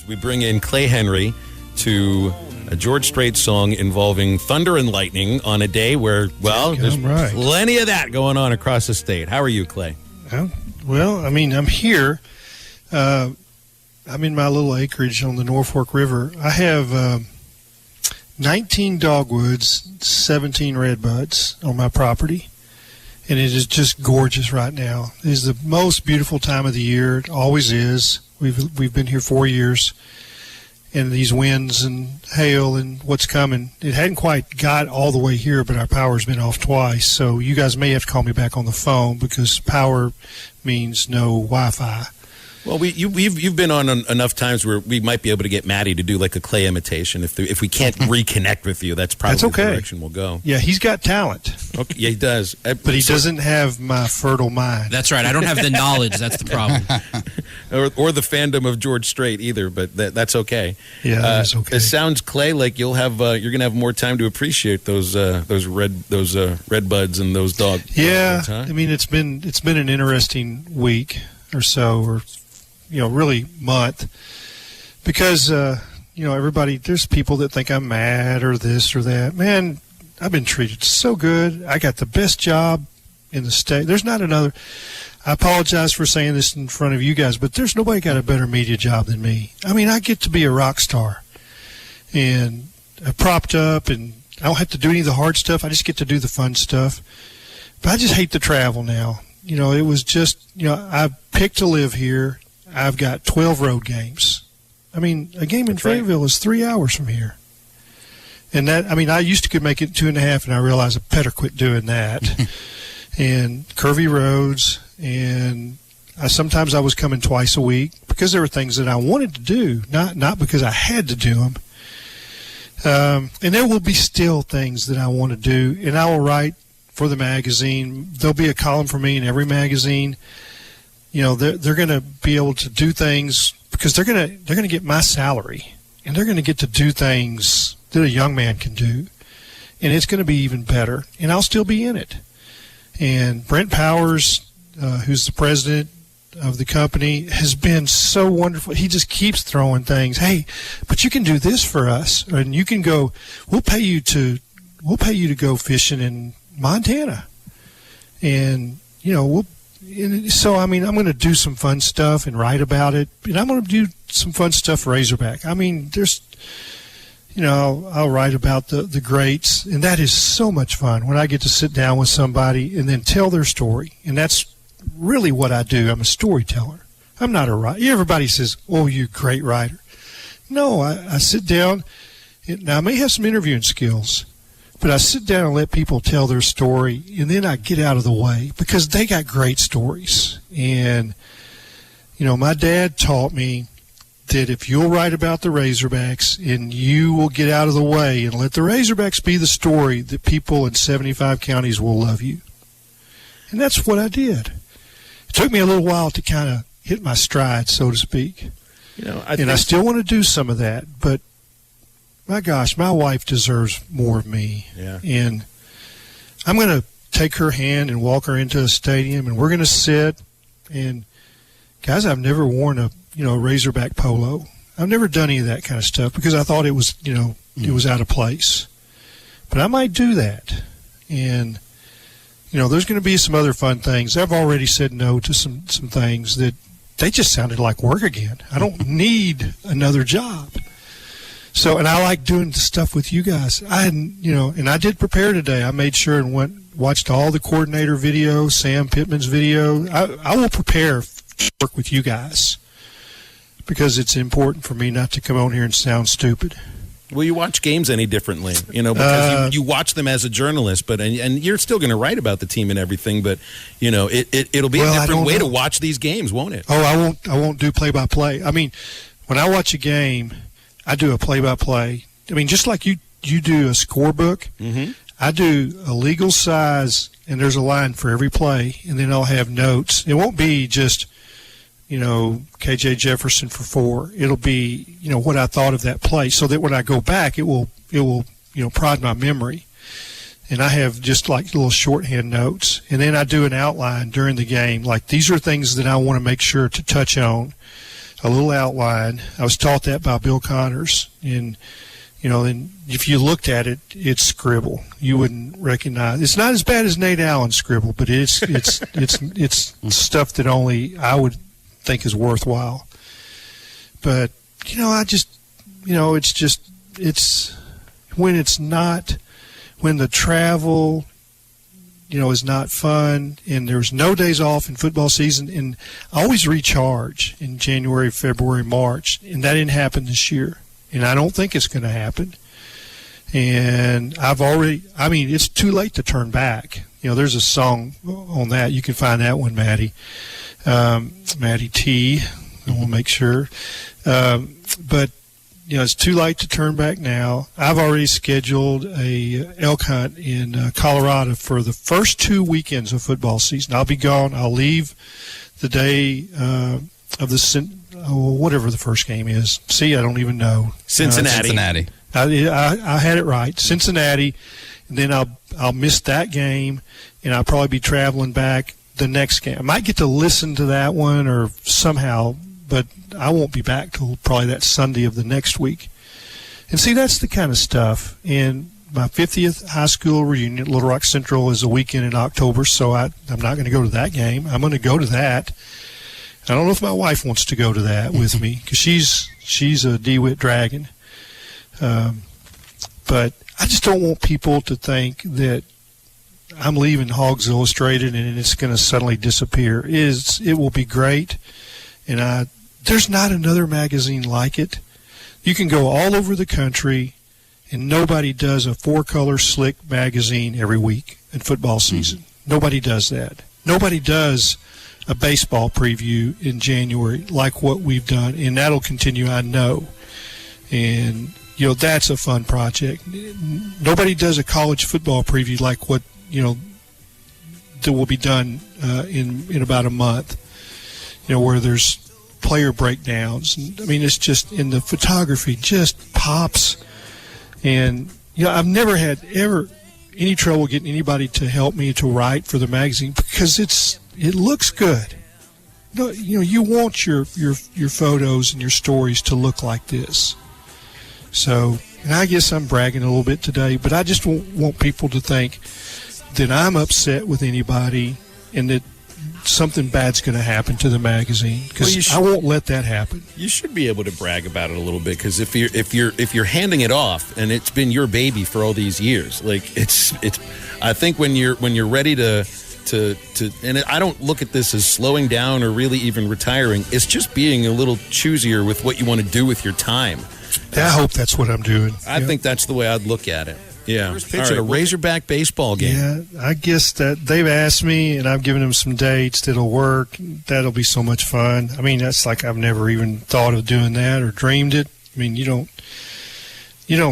We bring in Clay Henry to a George Strait song involving thunder and lightning on a day where, well, there's plenty of that going on across the state. How are you, Clay? Well, I mean, I'm here. I'm in my little acreage on the Norfolk River. I have 19 dogwoods, 17 redbuds on my property, and it is just gorgeous right now. It is the most beautiful time of the year. It always is. We've been here 4 years, and these winds and hail and what's coming, it hadn't quite got all the way here, but our power's been off twice. So you guys may have to call me back on the phone because power means no Wi-Fi. Well, you've been on enough times where we might be able to get Maddie to do like a Clay imitation. If we can't reconnect with you, that's probably the direction we'll go. Yeah, he's got talent. Okay, yeah, he does. But he doesn't have my fertile mind. That's right. I don't have the knowledge. That's the problem. or the fandom of George Strait either, but that's okay. Yeah, that's okay. It sounds, Clay, like you're going to have more time to appreciate those red buds and those dogs. Yeah, I mean it's been an interesting week or so, or really month, because everybody, there's people that think I'm mad or this or that. Man, I've been treated so good. I got the best job in the state. There's not another. I apologize for saying this in front of you guys, but there's nobody got a better media job than me. I mean, I get to be a rock star, and I'm propped up, and I don't have to do any of the hard stuff. I just get to do the fun stuff. But I just hate to travel now. It was just, I picked to live here. I've got 12 road games. I mean, a game in Fayetteville is 3 hours from here. And I used to could make it 2.5, and I realized I better quit doing that. And curvy roads, and sometimes I was coming twice a week because there were things that I wanted to do, not because I had to do them. And there will be still things that I want to do, and I will write for the magazine. There'll be a column for me in every magazine. They're going to be able to do things because they're going to get my salary, and they're going to get to do things that a young man can do, and it's going to be even better, and I'll still be in it. And Brent Powers, who's the president of the company, has been so wonderful. He just keeps throwing things. Hey, but you can do this for us, and you can go. We'll pay you to go fishing in Montana, and so, I mean, I'm going to do some fun stuff and write about it. And I'm going to do some fun stuff for Razorback. I mean, I'll write about the greats. And that is so much fun when I get to sit down with somebody and then tell their story. And that's really what I do. I'm a storyteller. I'm not a writer. Everybody says, oh, you great writer. No, I sit down. Now, I may have some interviewing skills, but I sit down and let people tell their story, and then I get out of the way because they got great stories. And, my dad taught me that if you'll write about the Razorbacks and you will get out of the way and let the Razorbacks be the story, that people in 75 counties will love you. And that's what I did. It took me a little while to kind of hit my stride, so to speak. I still want to do some of that, but my gosh, my wife deserves more of me. Yeah. And I'm going to take her hand and walk her into a stadium, and we're going to sit. And, guys, I've never worn a Razorback polo. I've never done any of that kind of stuff because I thought it was, it was out of place. But I might do that. And, there's going to be some other fun things. I've already said no to some things that they just sounded like work again. I don't need another job. So, and I like doing stuff with you guys. And I did prepare today. I made sure and watched all the coordinator video, Sam Pittman's video. I will prepare to work with you guys because it's important for me not to come on here and sound stupid. Will you watch games any differently? Because you watch them as a journalist, but and you're still going to write about the team and everything. But it'll be a different way to watch these games, won't it? Oh, I won't do play-by-play. I mean, when I watch a game, I do a play-by-play. I mean, just like you do a scorebook, I do a legal size, and there's a line for every play, and then I'll have notes. It won't be just, KJ Jefferson for 4. It'll be, what I thought of that play, so that when I go back, it will prod my memory. And I have just like little shorthand notes, and then I do an outline during the game. Like, these are things that I want to make sure to touch on. a little outline. I was taught that by Bill Connors, and and if you looked at it, it's scribble. You wouldn't recognize. It's not as bad as Nate Allen's scribble, but it's stuff that only I would think is worthwhile. But it's when the travel is not fun, and there's no days off in football season, and I always recharge in January, February, March, and that didn't happen this year, and I don't think it's going to happen. And it's too late to turn back. There's a song on that. You can find that one, Maddie T. I will make sure. But it's too late to turn back now. I've already scheduled a elk hunt in Colorado for the first 2 weekends of football season. I'll be gone. I'll leave the day of whatever the first game is. See, I don't even know. Cincinnati. I had it right. Cincinnati. And then I'll miss that game, and I'll probably be traveling back the next game. I might get to listen to that one or somehow, but I won't be back till probably that Sunday of the next week. And see, that's the kind of stuff. And my 50th high school reunion, Little Rock Central, is a weekend in October, so I'm not going to go to that game. I'm going to go to that. I don't know if my wife wants to go to that with me, because she's a DeWitt Dragon. But I just don't want people to think that I'm leaving Hawgs Illustrated and it's going to suddenly disappear. It will be great, and there's not another magazine like it. You can go all over the country, and nobody does a 4-color slick magazine every week in football season. Nobody does that. Nobody does a baseball preview in January like what we've done, and that'll continue, I know. And that's a fun project. Nobody does a college football preview like what that will be done in about a month. Where there's player breakdowns. I mean, it's just in the photography just pops. And I've never had any trouble getting anybody to help me to write for the magazine because it looks good. You want your photos and your stories to look like this. So, and I guess I'm bragging a little bit today, but I just want people to think that I'm upset with anybody and that something bad's going to happen to the magazine, because I won't let that happen. You should be able to brag about it a little bit, because if you're handing it off and it's been your baby for all these years, like it's I think when you're ready to and I don't look at this as slowing down or really even retiring. It's just being a little choosier with what you want to do with your time. I hope that's what I'm doing. I think that's the way I'd look at it. Yeah. First pitch at a Razorback baseball game. Yeah, I guess that they've asked me, and I've given them some dates that'll work. That'll be so much fun. I mean, that's like I've never even thought of doing that or dreamed it. I mean, you don't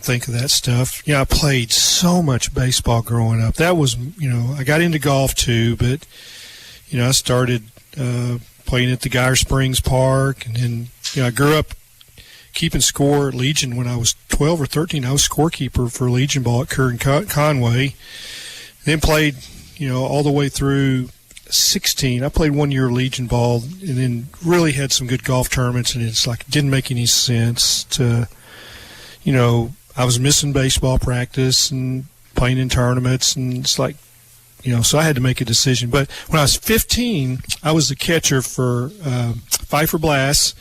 think of that stuff. I played so much baseball growing up. That was, I got into golf too, but, I started playing at the Geyer Springs Park, and then, I grew up keeping score at Legion when I was 12 or 13. I was scorekeeper for Legion ball at Kerr and Conway. Then played, all the way through 16. I played 1 year Legion ball, and then really had some good golf tournaments, and it's like it didn't make any sense to, I was missing baseball practice and playing in tournaments, and it's like, so I had to make a decision. But when I was 15, I was the catcher for Pfeiffer Blass,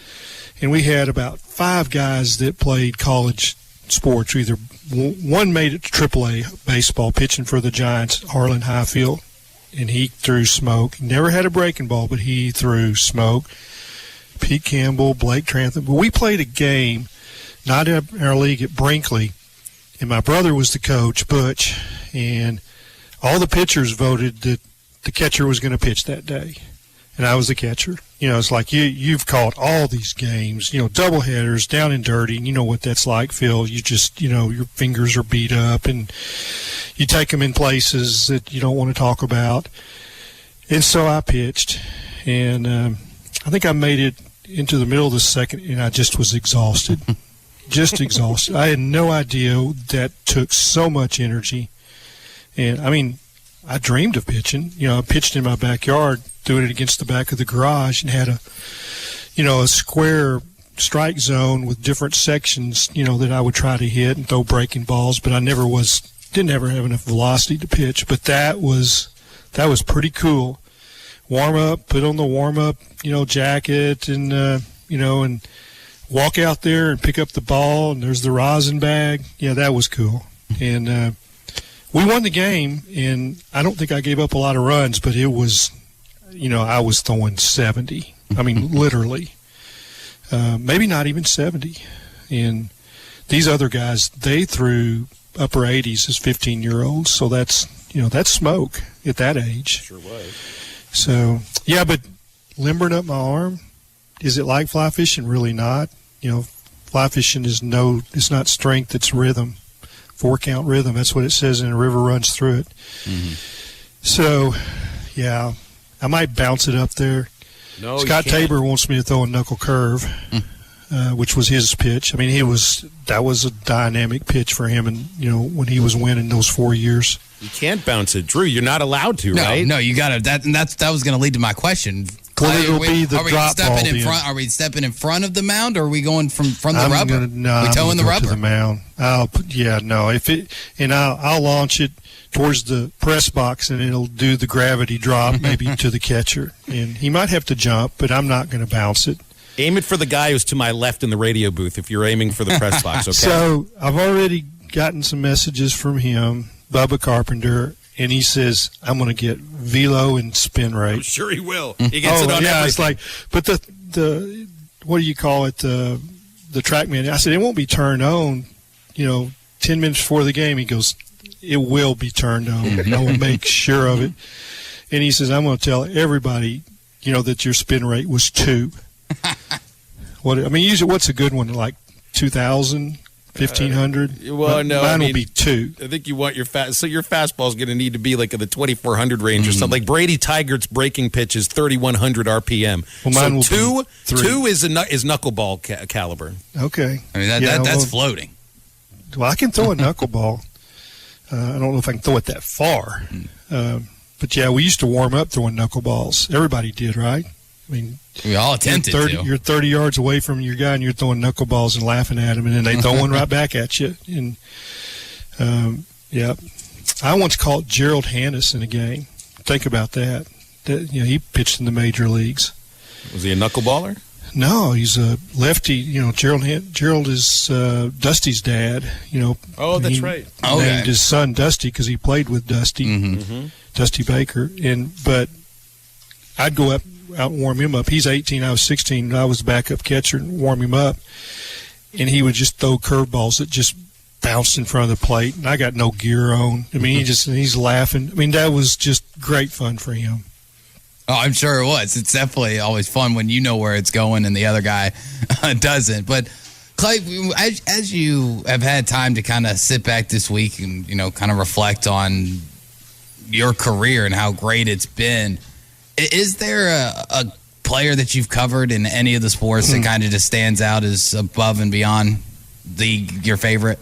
and we had about 5 guys that played college sports. Either one made it to AAA baseball, pitching for the Giants, Harlan Highfield, and he threw smoke. Never had a breaking ball, but he threw smoke. Pete Campbell, Blake Trantham. But we played a game, not in our league, at Brinkley, and my brother was the coach, Butch, and all the pitchers voted that the catcher was going to pitch that day, and I was the catcher. It's like you've called all these games, double headers, down and dirty, and you know what that's like, Phil. You just, your fingers are beat up, and you take them in places that you don't want to talk about. And so I pitched, and I think I made it into the middle of the second, and I just was exhausted. Just exhausted. I had no idea that took so much energy. And, I mean, I dreamed of pitching. I pitched in my backyard, doing it against the back of the garage, and had a square strike zone with different sections, that I would try to hit and throw breaking balls, but I didn't ever have enough velocity to pitch. But that was pretty cool. Warm up, put on the warm up, jacket, and and walk out there and pick up the ball, and there's the rosin bag. Yeah, that was cool. And we won the game, and I don't think I gave up a lot of runs, but it was, I was throwing 70. I mean, literally. Maybe not even 70. And these other guys, they threw upper 80s as 15-year-olds, so that's smoke at that age. Sure was. So, yeah, but limbering up my arm, is it like fly fishing? Really not. Fly fishing is it's not strength, it's rhythm, 4-count rhythm. That's what it says, and a river runs through it. Mm-hmm. So, yeah, I might bounce it up there. No, Scott Tabor wants me to throw a knuckle curve, which was his pitch. I mean, that was a dynamic pitch for him, and when he was winning those 4 years. You can't bounce it, Drew. You're not allowed to, right? No, you got to. That was going to lead to my question. Well, it'll be the drop ball. Are we stepping in front of the mound, or are we going from the rubber? I'm towing the rubber to the mound. I'll launch it towards the press box, and it'll do the gravity drop maybe to the catcher, and he might have to jump, but I'm not going to bounce it. Aim it for the guy who's to my left in the radio booth if you're aiming for the press box, okay? So I've already gotten some messages from him, Bubba Carpenter, and he says I'm going to get velo and spin rate. I'm sure he will. He gets it on everything. It's like, but the what do you call it? The TrackMan. I said it won't be turned on. 10 minutes before the game, he goes, it will be turned on. I will make sure of it. And he says, I'm going to tell everybody, that your spin rate was 2. Usually, what's a good one? Like 2,000, 1,500? Well, no, mine will be 2. I think you want your fastball is going to need to be like in the 2,400 range or something. Like Brady Tygert's breaking pitch is 3,100 RPM. Well, mine will be 3. 2 is knuckleball caliber. Okay. I mean that's floating. Well, I can throw a knuckleball. I don't know if I can throw it that far. But, yeah, we used to warm up throwing knuckleballs. Everybody did, right? I mean, we all attempted to. You're 30 yards away from your guy, and you're throwing knuckleballs and laughing at him, and then they throw one right back at you. And, I once caught Gerald Hannes in a game. Think about that. He pitched in the major leagues. Was he a knuckleballer? No, he's a lefty. Gerald is Dusty's dad. Oh, that's right. He named his son Dusty because he played with Dusty, Dusty Baker. But I'd go out and warm him up. He's 18, I was 16. I was the backup catcher and warm him up, and he would just throw curveballs that just bounced in front of the plate, and I got no gear on. I mean, he's laughing. I mean, that was just great fun for him. Oh, I'm sure it was. It's definitely always fun when you know where it's going and the other guy doesn't. But, Clay, as you have had time to kind of sit back this week and, kind of reflect on your career and how great it's been, is there a player that you've covered in any of the sports that kind of just stands out as above and beyond your favorite?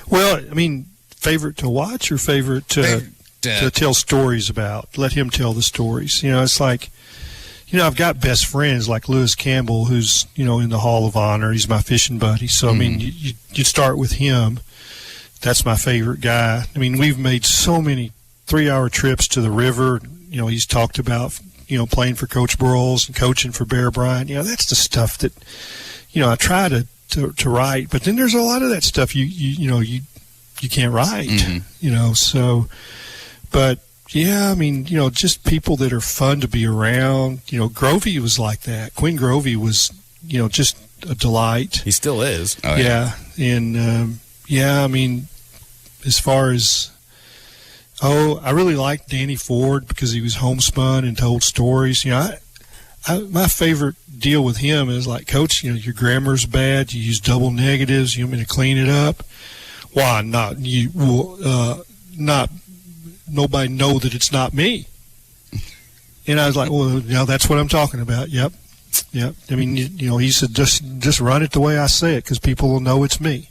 Well, I mean, favorite to watch or favorite to tell stories about? Let him tell the stories. It's like, I've got best friends like Lewis Campbell, who's, in the Hall of Honor. He's my fishing buddy. So, I mean, you start with him. That's my favorite guy. I mean, we've made so many 3-hour trips to the river. He's talked about, playing for Coach Broyles and coaching for Bear Bryant. That's the stuff that, I try to write. But then there's a lot of that stuff you can't write, so. But, yeah, I mean, just people that are fun to be around. Grovey was like that. Quinn Grovey was, just a delight. He still is. Oh, yeah. And, I mean, as far as, I really liked Danny Ford because he was homespun and told stories. My favorite deal with him is like, Coach, your grammar's bad. You use double negatives. You want me to clean it up? Why not? You will not. Nobody know that it's not me. And I was like, well, that's what I'm talking about. Yep. I mean, he said, just run it the way I say it because people will know it's me.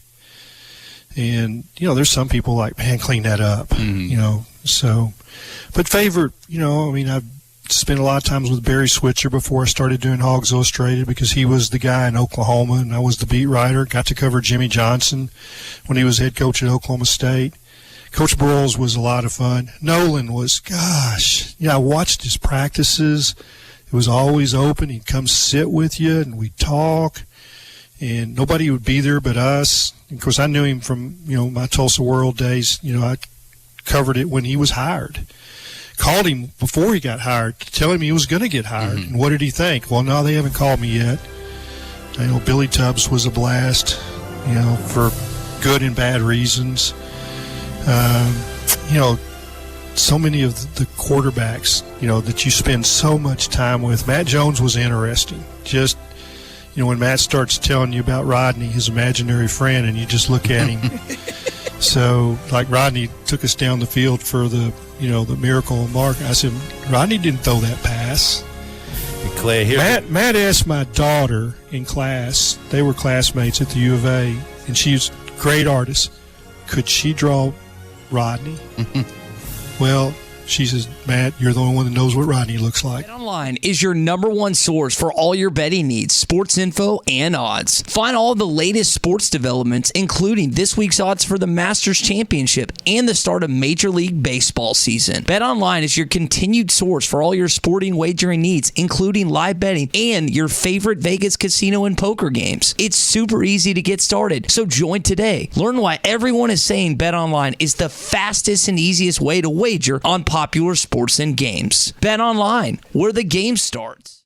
And, there's some people like, man, clean that up, so. But favorite, I mean, I've spent a lot of times with Barry Switzer before I started doing Hawgs Illustrated, because he was the guy in Oklahoma and I was the beat writer. Got to cover Jimmy Johnson when he was head coach at Oklahoma State. Coach Broyles was a lot of fun. Nolan was, gosh, I watched his practices. It was always open. He'd come sit with you and we'd talk, and nobody would be there but us. Of course, I knew him from, my Tulsa World days. I covered it when he was hired. Called him before he got hired to tell him he was going to get hired. And what did he think? Well, no, they haven't called me yet. Billy Tubbs was a blast, for good and bad reasons. So many of the quarterbacks, that you spend so much time with. Matt Jones was interesting. Just, when Matt starts telling you about Rodney, his imaginary friend, and you just look at him. So, like, Rodney took us down the field for the miracle mark. I said, Rodney didn't throw that pass. Clay, here. Matt asked my daughter in class, they were classmates at the U of A, and she's a great artist. Could she draw Rodney? Well, she says, Matt, you're the only one that knows what Rodney looks like. BetOnline is your number one source for all your betting needs, sports info, and odds. Find all the latest sports developments, including this week's odds for the Masters Championship and the start of Major League Baseball season. BetOnline is your continued source for all your sporting wagering needs, including live betting and your favorite Vegas casino and poker games. It's super easy to get started, so join today. Learn why everyone is saying BetOnline is the fastest and easiest way to wager on popular sports and games. Bet online, where the game starts.